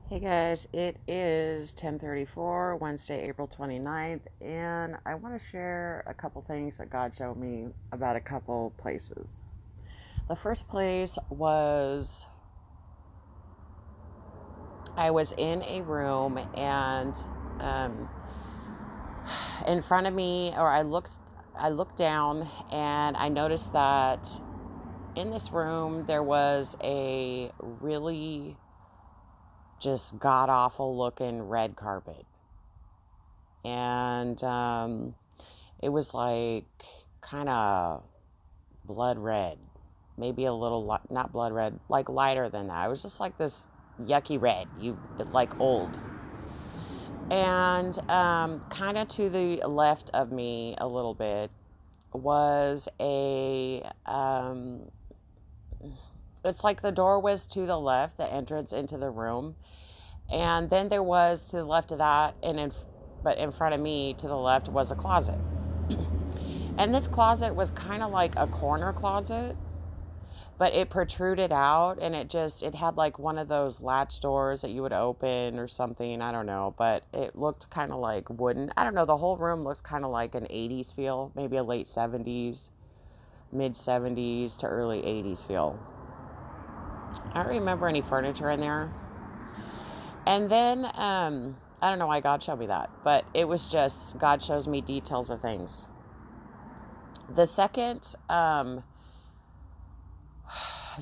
Hey guys, it is 10:34, Wednesday, April 29th, and I want to share a couple things that God showed me about a couple places. The first place was I was in a room and um, in front of me, or I looked down and I noticed that in this room there was a really just god awful looking red carpet. And it was like kind of blood red, maybe a little not blood red, like lighter than that. It was just like this yucky red, like old. And kind of to the left of me a little bit was it's like the door was to the left, the entrance into the room, and then there was to the left of that, but in front of me to the left was a closet. And this closet was kind of like a corner closet, but it protruded out, and it had like one of those latch doors that you would open or something. I don't know, but it looked kind of like wooden. I don't know. The whole room looks kind of like an 80s feel, maybe a late 70s, mid 70s to early 80s feel. I don't remember any furniture in there. And then, I don't know why God showed me that, but it was just God shows me details of things. The second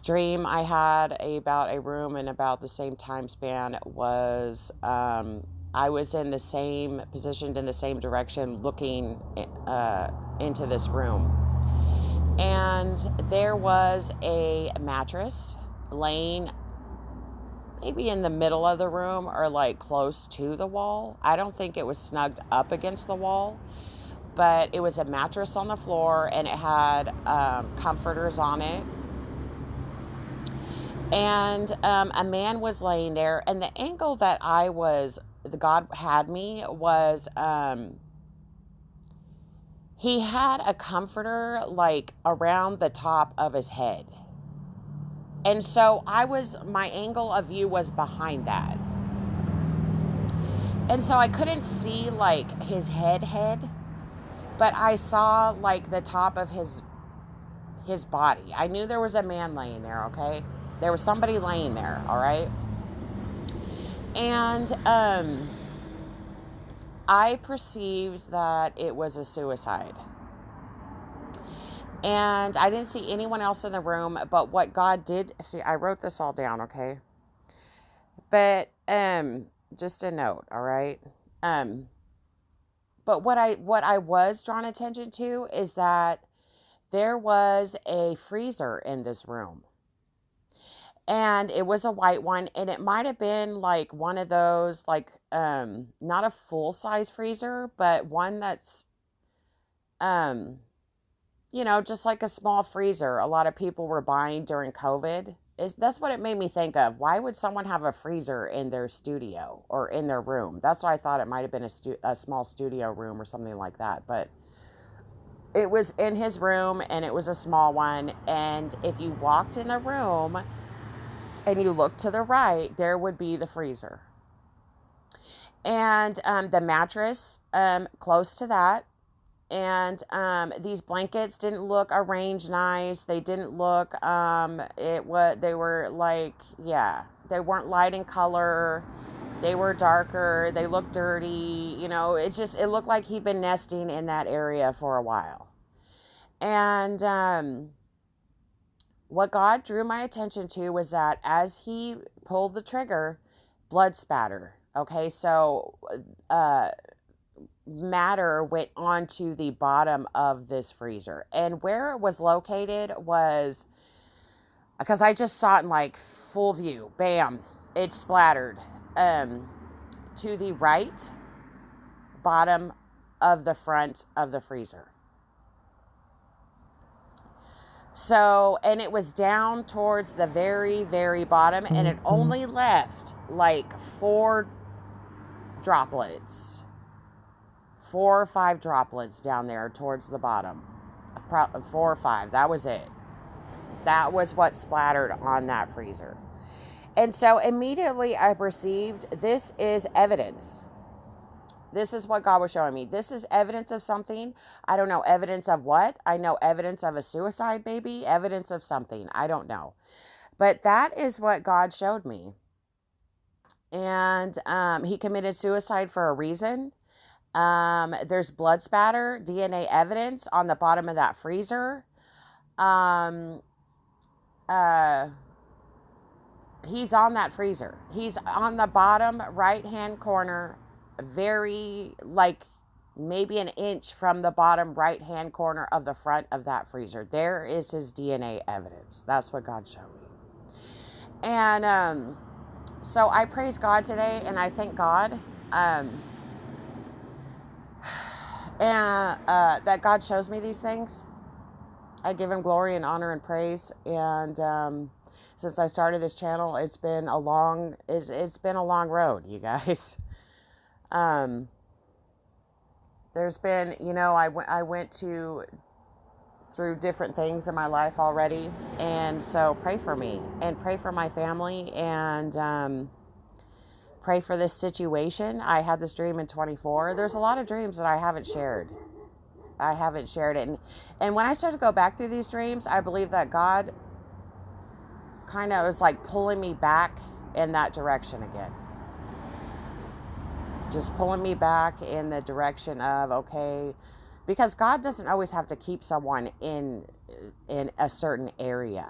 dream I had about a room in about the same time span was I was in the same positioned in the same direction, looking into this room, and there was a mattress laying maybe in the middle of the room or like close to the wall. I don't think it was snugged up against the wall, but it was a mattress on the floor, and it had comforters on it. And a man was laying there, and the angle that God had me was he had a comforter like around the top of his head. And so my angle of view was behind that. And so I couldn't see like his head, but I saw like the top of his body. I knew there was a man laying there, okay? There was somebody laying there, all right? And I perceived that it was a suicide. And I didn't see anyone else in the room, but what God did see, I wrote this all down, okay? But just a note, all right? But what I was drawn attention to is that there was a freezer in this room. And it was a white one, and it might have been like one of those, like not a full size freezer, but one that's just like a small freezer a lot of people were buying during COVID. That's what it made me think of. Why would someone have a freezer in their studio or in their room? That's why I thought it might have been a small studio room or something like that. But it was in his room, and it was a small one. And if you walked in the room and you looked to the right, there would be the freezer. And the mattress close to that. And these blankets didn't look arranged nice. They didn't look, they were like, yeah, they weren't light in color. They were darker. They looked dirty. It looked like he'd been nesting in that area for a while. And what God drew my attention to was that as he pulled the trigger, blood spatter. Okay, so matter went onto the bottom of this freezer. And where it was located was, because I just saw it in like full view, bam, it splattered to the right bottom of the front of the freezer. So, and it was down towards the very, very bottom, and it only left like 4 droplets. 4 or 5 droplets down there towards the bottom. 4 or 5. That was it. That was what splattered on that freezer. And so immediately I perceived this is evidence. This is what God was showing me. This is evidence of something. I don't know evidence of what. I know evidence of a suicide, maybe. Evidence of something. I don't know. But that is what God showed me. And he committed suicide for a reason. There's blood spatter, DNA evidence on the bottom of that freezer. Um, he's on that freezer. He's on the bottom right-hand corner, very, like, maybe an inch from the bottom right-hand corner of the front of that freezer. There is his DNA evidence. That's what God showed me. And so I praise God today, and I thank God and that God shows me these things. I give him glory and honor and praise. And since I started this channel, it's been a long road, you guys. There's been, I went through different things in my life already, and so pray for me and pray for my family, and pray for this situation. I had this dream in 24. There's a lot of dreams that I haven't shared. And when I started to go back through these dreams, I believe that God kind of was like pulling me back in that direction again. Just pulling me back in the direction of, okay, because God doesn't always have to keep someone in a certain area,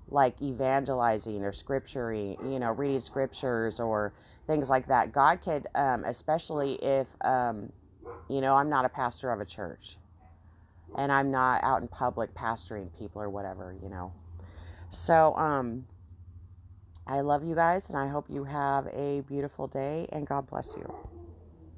like evangelizing or scripturing, reading scriptures or things like that. God could, especially if, I'm not a pastor of a church and I'm not out in public pastoring people or whatever, So, I love you guys, and I hope you have a beautiful day, and God bless you.